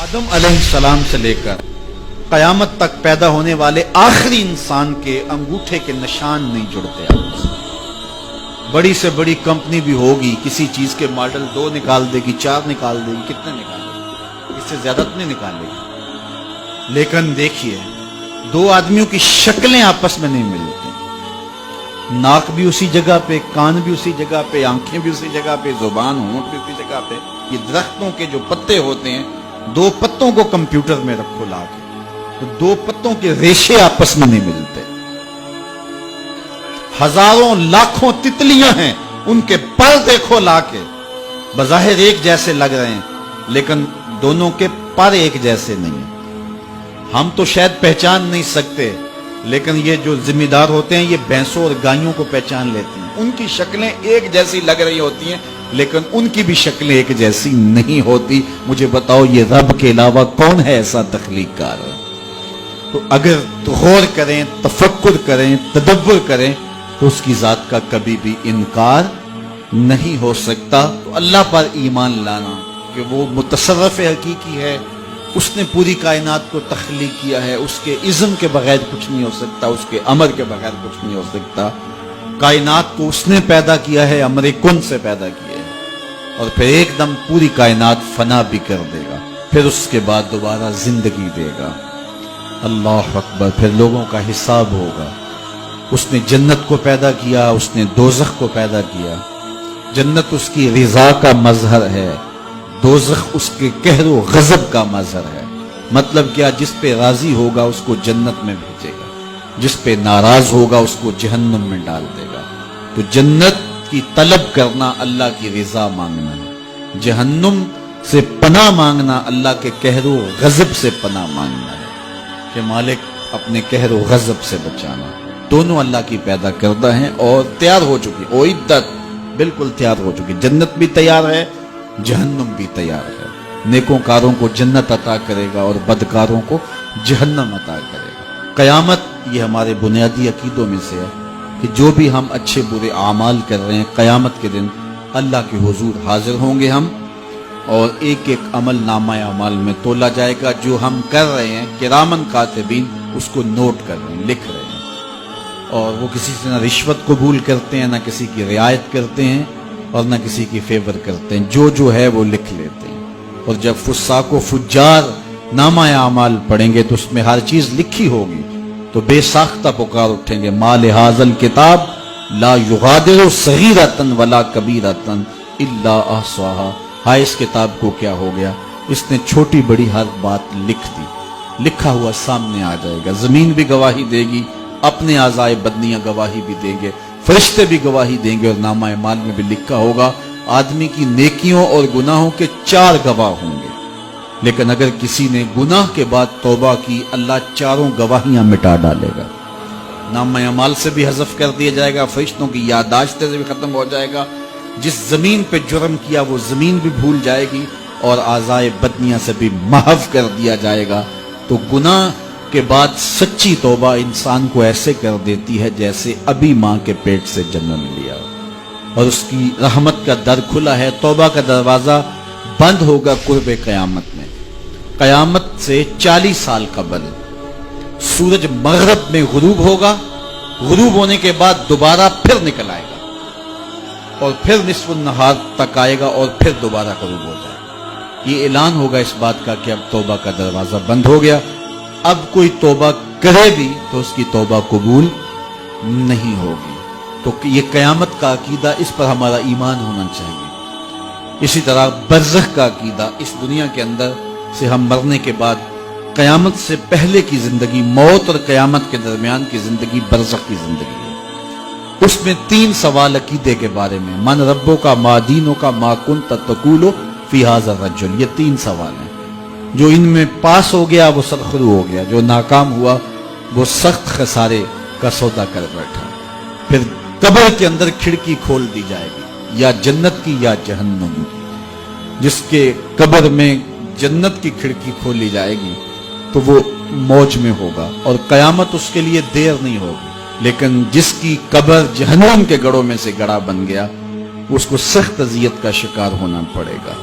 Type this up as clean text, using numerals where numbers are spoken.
آدم علیہ السلام سے لے کر قیامت تک پیدا ہونے والے آخری انسان کے انگوٹھے کے نشان نہیں جڑتے آپس میں۔ بڑی سے بڑی کمپنی بھی ہوگی، کسی چیز کے ماڈل 2 نکال دے گی، 4 نکال دے گی، کتنے نکال دے گی، اس سے زیادہ نہیں نکالے گی، لیکن دیکھیے 2 آدمیوں کی شکلیں آپس میں نہیں ملتی، ناک بھی اسی جگہ پہ، کان بھی اسی جگہ پہ، آنکھیں بھی اسی جگہ پہ، زبان ہونٹ بھی اسی جگہ پہ۔ یہ درختوں کے جو پتے ہوتے ہیں، 2 پتوں کو کمپیوٹر میں رکھو لا کے، تو 2 پتوں کے ریشے آپس میں نہیں ملتے۔ ہزاروں لاکھوں تتلیاں ہیں، ان کے پر دیکھو لا کے، بظاہر ایک جیسے لگ رہے ہیں لیکن دونوں کے پر ایک جیسے نہیں ہیں۔ ہم تو شاید پہچان نہیں سکتے، لیکن یہ جو ذمہ دار ہوتے ہیں یہ بھینسوں اور گائیوں کو پہچان لیتے ہیں۔ ان کی شکلیں ایک جیسی لگ رہی ہوتی ہیں لیکن ان کی بھی شکلیں ایک جیسی نہیں ہوتی۔ مجھے بتاؤ یہ رب کے علاوہ کون ہے ایسا تخلیق کار؟ تو اگر غور کریں، تفکر کریں، تدبر کریں تو اس کی ذات کا کبھی بھی انکار نہیں ہو سکتا۔ تو اللہ پر ایمان لانا کہ وہ متصرف حقیقی ہے، اس نے پوری کائنات کو تخلیق کیا ہے، اس کے اذن کے بغیر کچھ نہیں ہو سکتا، اس کے امر کے بغیر کچھ نہیں ہو سکتا۔ کائنات کو اس نے پیدا کیا ہے، امر کن سے پیدا کیا ہے، اور پھر ایک دم پوری کائنات فنا بھی کر دے گا، پھر اس کے بعد دوبارہ زندگی دے گا۔ اللہ اکبر۔ پھر لوگوں کا حساب ہوگا۔ اس نے جنت کو پیدا کیا، اس نے دوزخ کو پیدا کیا۔ جنت اس کی رضا کا مظہر ہے، دوزخ اس کے قہر و غضب کا مظہر ہے۔ مطلب کیا؟ جس پہ راضی ہوگا اس کو جنت میں بھیجے گا، جس پہ ناراض ہوگا اس کو جہنم میں ڈال دے گا۔ تو جنت کی طلب کرنا اللہ کی رضا مانگنا ہے، جہنم سے پناہ مانگنا اللہ کے قہر و غضب سے پناہ مانگنا ہے، کہ مالک اپنے قہر و غضب سے بچانا۔ دونوں اللہ کی پیدا کردہ ہیں اور تیار ہو چکی، اعدت، بالکل تیار ہو چکی۔ جنت بھی تیار ہے، جہنم بھی تیار ہے۔ نیکوں کاروں کو جنت عطا کرے گا اور بدکاروں کو جہنم عطا کرے گا۔ قیامت یہ ہمارے بنیادی عقیدوں میں سے ہے کہ جو بھی ہم اچھے برے اعمال کر رہے ہیں، قیامت کے دن اللہ کے حضور حاضر ہوں گے ہم، اور ایک ایک عمل نامہ اعمال میں تولا جائے گا۔ جو ہم کر رہے ہیں کرامن کاتبین اس کو نوٹ کر رہے ہیں، لکھ رہے ہیں، اور وہ کسی سے نہ رشوت قبول کرتے ہیں، نہ کسی کی رعایت کرتے ہیں، اور نہ کسی کی فیور کرتے ہیں۔ جو ہے وہ لکھ لیتے ہیں۔ اور جب فساق و فجار نامہ اعمال پڑھیں گے تو اس میں ہر چیز لکھی ہوگی، تو بے ساختہ پکار اٹھیں گے، ما لہذا الکتاب لا یغادر صغیرۃ ولا کبیرۃ الا احصاها۔ ہائے اس کتاب کو کیا ہو گیا، اس نے چھوٹی بڑی ہر بات لکھ دی، لکھا ہوا سامنے آ جائے گا۔ زمین بھی گواہی دے گی، اپنے اعضائے بدنیاں گواہی بھی دیں گے، فرشتے بھی گواہی دیں گے، اور نامہ اعمال میں بھی لکھا ہوگا۔ آدمی کی نیکیوں اور گناہوں کے 4 گواہ ہوں گے، لیکن اگر کسی نے گناہ کے بعد توبہ کی، اللہ 4 گواہیاں مٹا ڈالے گا، نامہ اعمال سے بھی حذف کر دیا جائے گا، فرشتوں کی یادداشت سے بھی ختم ہو جائے گا، جس زمین پہ جرم کیا وہ زمین بھی بھول جائے گی، اور اعضائے بدنیاں سے بھی محو کر دیا جائے گا۔ تو گناہ کے بعد سچی توبہ انسان کو ایسے کر دیتی ہے جیسے ابھی ماں کے پیٹ سے جنم لیا، اور اس کی رحمت کا در کھلا ہے۔ توبہ کا دروازہ بند ہوگا قرب قیامت میں۔ قیامت سے 40 سال قبل سورج مغرب میں غروب ہوگا، غروب ہونے کے بعد دوبارہ پھر نکل آئے گا، اور پھر نصف النہار تک آئے گا، اور پھر دوبارہ غروب ہو جائے گا۔ یہ اعلان ہوگا اس بات کا کہ اب توبہ کا دروازہ بند ہو گیا، اب کوئی توبہ کرے بھی تو اس کی توبہ قبول نہیں ہوگی۔ تو یہ قیامت کا عقیدہ، اس پر ہمارا ایمان ہونا چاہیے۔ اسی طرح برزخ کا عقیدہ، اس دنیا کے اندر سے ہم مرنے کے بعد قیامت سے پہلے کی زندگی، موت اور قیامت کے درمیان کی زندگی برزخ کی زندگی ہے۔ اس میں 3 سوال عقیدے کے بارے میں، من ربو کا، ما دینو کا، ما کنت تقول فی ھذا الرجل، یہ 3 سوال ہیں۔ جو ان میں پاس ہو گیا وہ سرخرو ہو گیا، جو ناکام ہوا وہ سخت خسارے کا سودا کر بیٹھا۔ پھر قبر کے اندر کھڑکی کھول دی جائے گی، یا جنت کی یا جہنم کی۔ جس کے قبر میں جنت کی کھڑکی کھولی جائے گی تو وہ موج میں ہوگا، اور قیامت اس کے لیے دیر نہیں ہوگی۔ لیکن جس کی قبر جہنم کے گڑھوں میں سے گڑھا بن گیا، اس کو سخت اذیت کا شکار ہونا پڑے گا۔